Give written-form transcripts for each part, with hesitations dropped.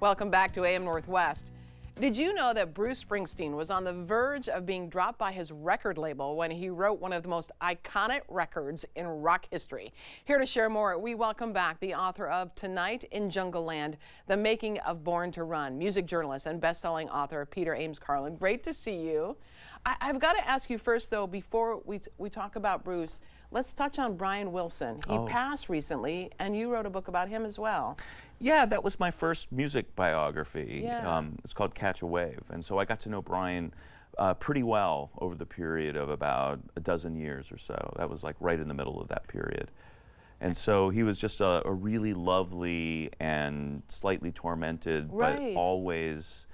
Welcome back to AM Northwest. Did you know that Bruce Springsteen was on the verge of being dropped by his record label when he wrote one of the most iconic records in rock history? Here to share more, we welcome back the author of Tonight in Jungleland, The Making of Born to Run, music journalist and best-selling author Peter Ames Carlin. Great to see you. I've got to ask you first, though, before we talk about Bruce, let's touch on Brian Wilson. He passed recently, and you wrote a book about him as well. Yeah, that was my first music biography. Yeah. It's called Catch a Wave. And so I got to know Brian pretty well over the period of about a dozen years or so. That was like right in the middle of that period. And so he was just a really lovely and slightly tormented, but always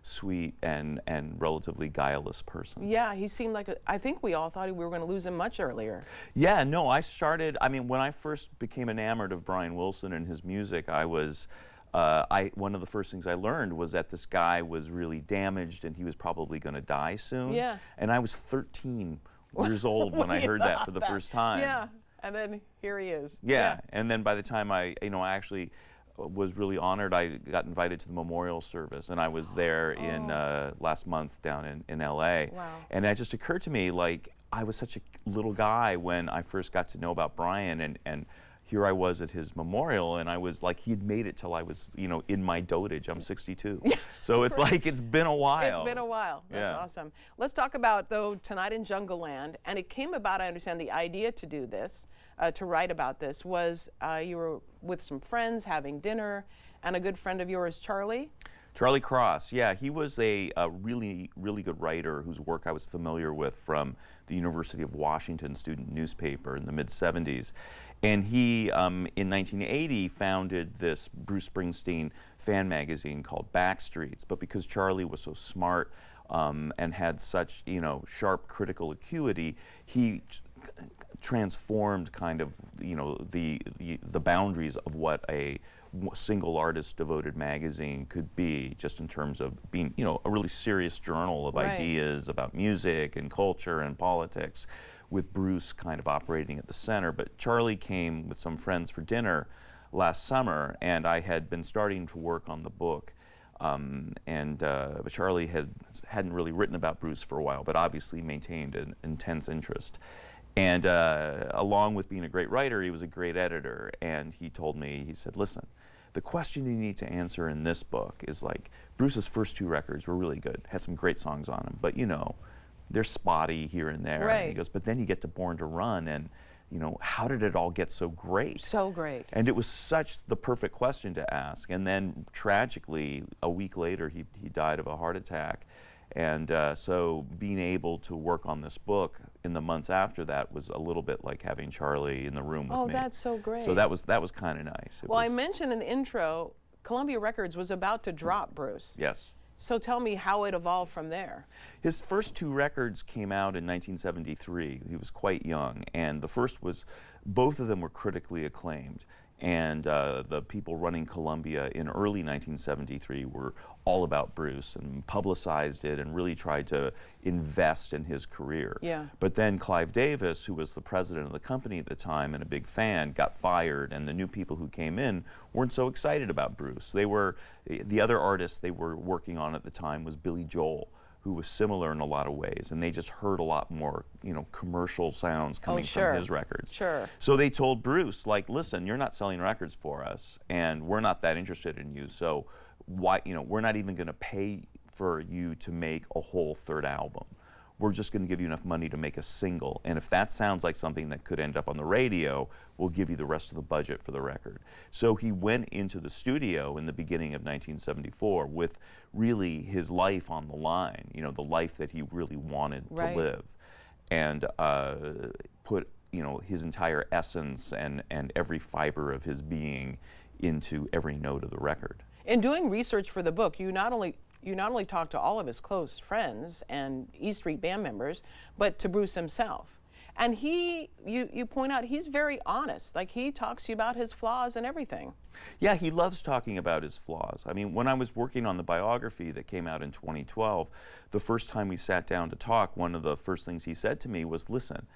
sweet and relatively guileless person. Yeah, he seemed like I think we all thought we were going to lose him much earlier. Yeah, no, when I first became enamored of Brian Wilson and his music, I was, one of the first things I learned was that this guy was really damaged and he was probably going to die soon. Yeah. And I was 13 years old when I heard that for the first time. Yeah, and then here he is. Yeah, and then by the time I actually was really honored. I got invited to the memorial service, and I was there in last month down in LA. Wow. And it just occurred to me, like, I was such a little guy when I first got to know about Brian, and here I was at his memorial, and I was like, he'd made it till I was, in my dotage. I'm 62. So it's like, it's been a while. It's been a while. That's awesome. Let's talk about, though, Tonight in Jungleland. And it came about, I understand, the idea to do this, to write about this, was you were with some friends having dinner, and a good friend of yours, Charlie Cross, yeah, he was a really, really good writer whose work I was familiar with from the University of Washington student newspaper in the mid-70s. And he, in 1980, founded this Bruce Springsteen fan magazine called Backstreets. But because Charlie was so smart and had such, sharp critical acuity, he transformed kind of, the boundaries of what a single artist devoted magazine could be, just in terms of being, a really serious journal of ideas about music and culture and politics, with Bruce kind of operating at the center. But Charlie came with some friends for dinner last summer, and I had been starting to work on the book. But Charlie hadn't really written about Bruce for a while, but obviously maintained an intense interest. And along with being a great writer, he was a great editor. And he told me, he said, listen, the question you need to answer in this book is, like, Bruce's first two records were really good, had some great songs on them, but they're spotty here and there. Right. And he goes, but then you get to Born to Run, and how did it all get so great? So great. And it was such the perfect question to ask. And then tragically, a week later, he died of a heart attack. And so being able to work on this book in the months after that was a little bit like having Charlie in the room with me. Oh, that's so great. So that was kind of nice. Well, I mentioned in the intro, Columbia Records was about to drop Bruce. Yes. So tell me how it evolved from there. His first two records came out in 1973. He was quite young, and the first was, both of them were critically acclaimed. And the people running Columbia in early 1973 were all about Bruce and publicized it and really tried to invest in his career. Yeah. But then Clive Davis, who was the president of the company at the time and a big fan, got fired, and the new people who came in weren't so excited about Bruce. The other artist they were working on at the time was Billy Joel, who was similar in a lot of ways, and they just heard a lot more, commercial sounds coming from his records. Sure. So they told Bruce, like, listen, you're not selling records for us, and we're not that interested in you, so why, we're not even going to pay for you to make a whole third album. We're just going to give you enough money to make a single, and if that sounds like something that could end up on the radio, we'll give you the rest of the budget for the record. So he went into the studio in the beginning of 1974 with really his life on the line, the life that he really wanted to live, and put his entire essence and every fiber of his being into every note of the record. In doing research for the book, you not only talked to all of his close friends and E Street Band members, but to Bruce himself. And you point out, he's very honest. Like, he talks to you about his flaws and everything. Yeah, he loves talking about his flaws. I mean, when I was working on the biography that came out in 2012, the first time we sat down to talk, one of the first things he said to me was, listen,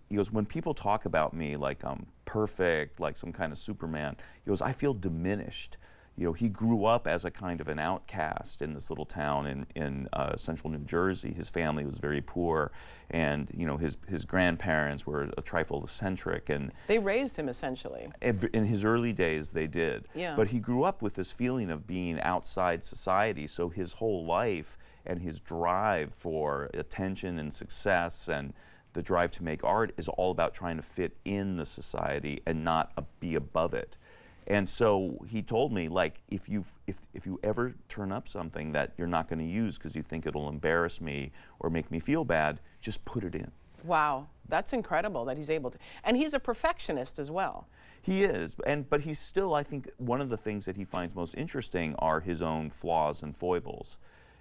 he goes, when people talk about me like I'm perfect, like some kind of Superman, he goes, I feel diminished. he grew up as a kind of an outcast in this little town in central New Jersey. His family was very poor, and his grandparents were a trifle eccentric, and they raised him essentially. in his early days they did. Yeah. But he grew up with this feeling of being outside society, so his whole life and his drive for attention and success and the drive to make art is all about trying to fit in the society and not be above it. And so he told me, like, if you ever turn up something that you're not going to use because you think it'll embarrass me or make me feel bad, just put it in. Wow, that's incredible that he's able to. And he's a perfectionist as well. He is, but he's still, I think, one of the things that he finds most interesting are his own flaws and foibles.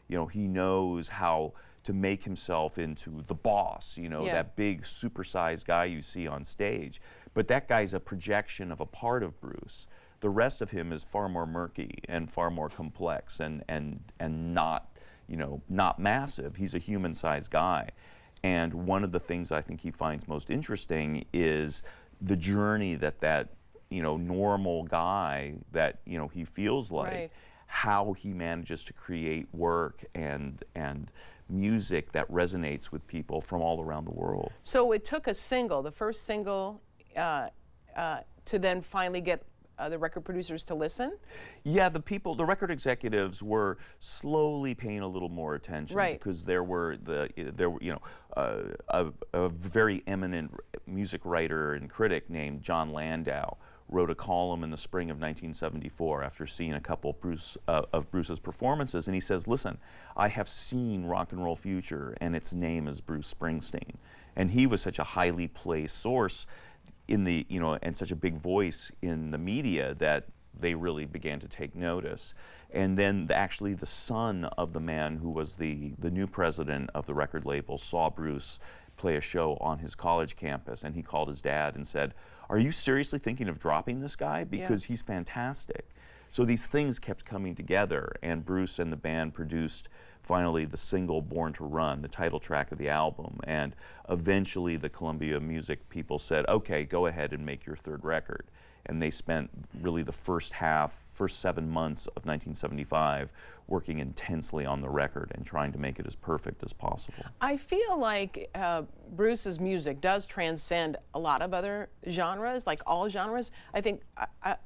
He knows how to make himself into the boss, that big supersized guy you see on stage. But that guy's a projection of a part of Bruce. The rest of him is far more murky and far more complex and not, not massive. He's a human-sized guy. And one of the things I think he finds most interesting is the journey that normal guy that, he feels like, right. How he manages to create work and music that resonates with people from all around the world. So it took a single, the first single, to then finally get the record producers to listen? Yeah, the record executives were slowly paying a little more attention, right. because there were a very eminent music writer and critic named John Landau wrote a column in the spring of 1974 after seeing a couple of Bruce's performances, and he says, listen, I have seen Rock and Roll Future, and its name is Bruce Springsteen. And he was such a highly placed source in the, and such a big voice in the media that they really began to take notice. And then actually the son of the man who was the new president of the record label saw Bruce play a show on his college campus, and he called his dad and said, are you seriously thinking of dropping this guy? Because he's fantastic. So these things kept coming together, and Bruce and the band produced finally the single Born to Run, the title track of the album, and eventually the Columbia Music people said, okay, go ahead and make your third record. And they spent really the first 7 months of 1975 working intensely on the record and trying to make it as perfect as possible. I feel like Bruce's music does transcend a lot of other genres, like all genres. I think,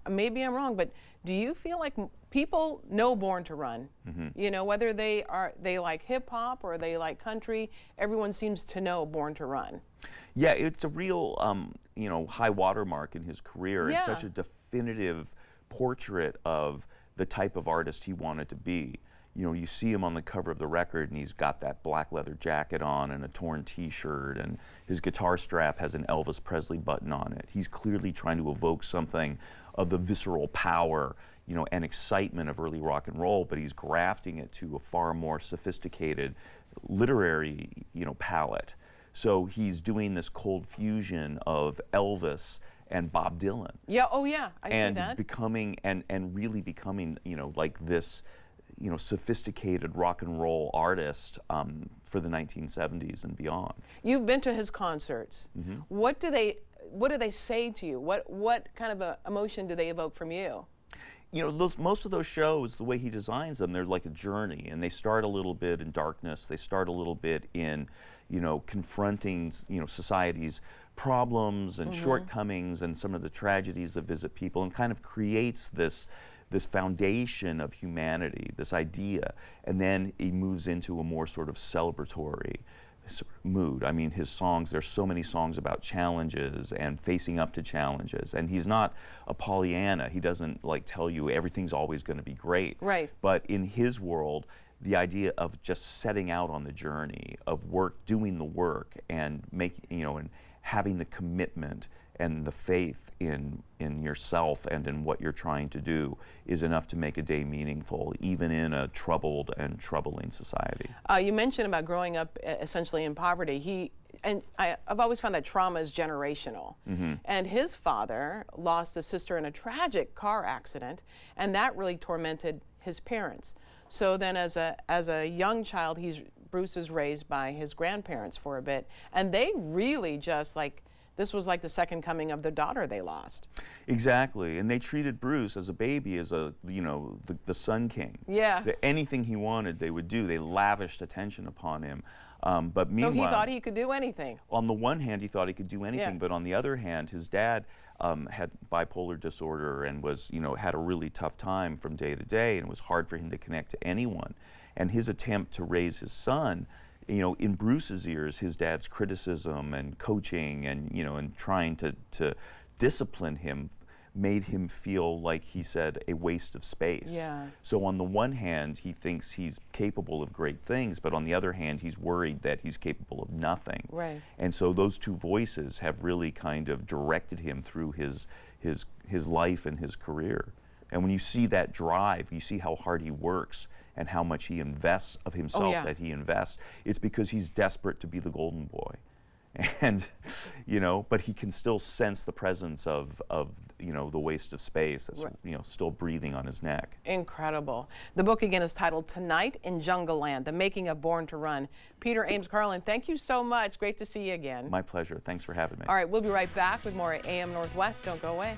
maybe I'm wrong, but do you feel like people know Born to Run? Mm-hmm. Whether they like hip hop or they like country, everyone seems to know Born to Run. Yeah, it's a real, high watermark in his career. Yeah. It's such a definitive portrait of the type of artist he wanted to be. You see him on the cover of the record, and he's got that black leather jacket on and a torn T-shirt, and his guitar strap has an Elvis Presley button on it. He's clearly trying to evoke something of the visceral power, and excitement of early rock and roll, but he's grafting it to a far more sophisticated literary, palette. So he's doing this cold fusion of Elvis and Bob Dylan. Yeah, oh yeah, I see that. And becoming, and really becoming, like this, sophisticated rock and roll artist for the 1970s and beyond. You've been to his concerts. Mm-hmm. What do they say to you? What kind of a emotion do they evoke from you? Most of those shows, the way he designs them, they're like a journey, and they start a little bit in darkness. They start a little bit in, confronting, society's problems and mm-hmm. shortcomings and some of the tragedies that visit people, and kind of creates this foundation of humanity, this idea, and then he moves into a more sort of celebratory mood. I mean, his songs, there's so many songs about challenges and facing up to challenges, and he's not a Pollyanna. He doesn't tell you everything's always going to be great. Right. But in his world, the idea of just setting out on the journey of work, doing the work, and making, and having the commitment and the faith in yourself and in what you're trying to do is enough to make a day meaningful, even in a troubled and troubling society. You mentioned about growing up essentially in poverty. I've always found that trauma is generational. Mm-hmm. And his father lost a sister in a tragic car accident, and that really tormented his parents. So then as a young child, Bruce is raised by his grandparents for a bit, and they really just this was like the second coming of their daughter they lost. Exactly, and they treated Bruce as a baby, as the Sun King. Yeah. Anything he wanted, they would do. They lavished attention upon him. But meanwhile, so he thought he could do anything. On the one hand, he thought he could do anything, Yeah. but on the other hand, his dad had bipolar disorder and was, had a really tough time from day to day, and it was hard for him to connect to anyone. And his attempt to raise his son, in Bruce's ears, his dad's criticism and coaching and, and trying to discipline him made him feel, like he said, a waste of space. Yeah. So on the one hand, he thinks he's capable of great things, but on the other hand, he's worried that he's capable of nothing. Right. And so those two voices have really kind of directed him through his life and his career. And when you see that drive, you see how hard he works and how much he invests of himself, that he invests, it's because he's desperate to be the golden boy. And, but he can still sense the presence of the waste of space that's, still breathing on his neck. Incredible. The book again is titled Tonight in Jungleland, The Making of Born to Run. Peter Ames Carlin, thank you so much. Great to see you again. My pleasure. Thanks for having me. All right, we'll be right back with more AM Northwest. Don't go away.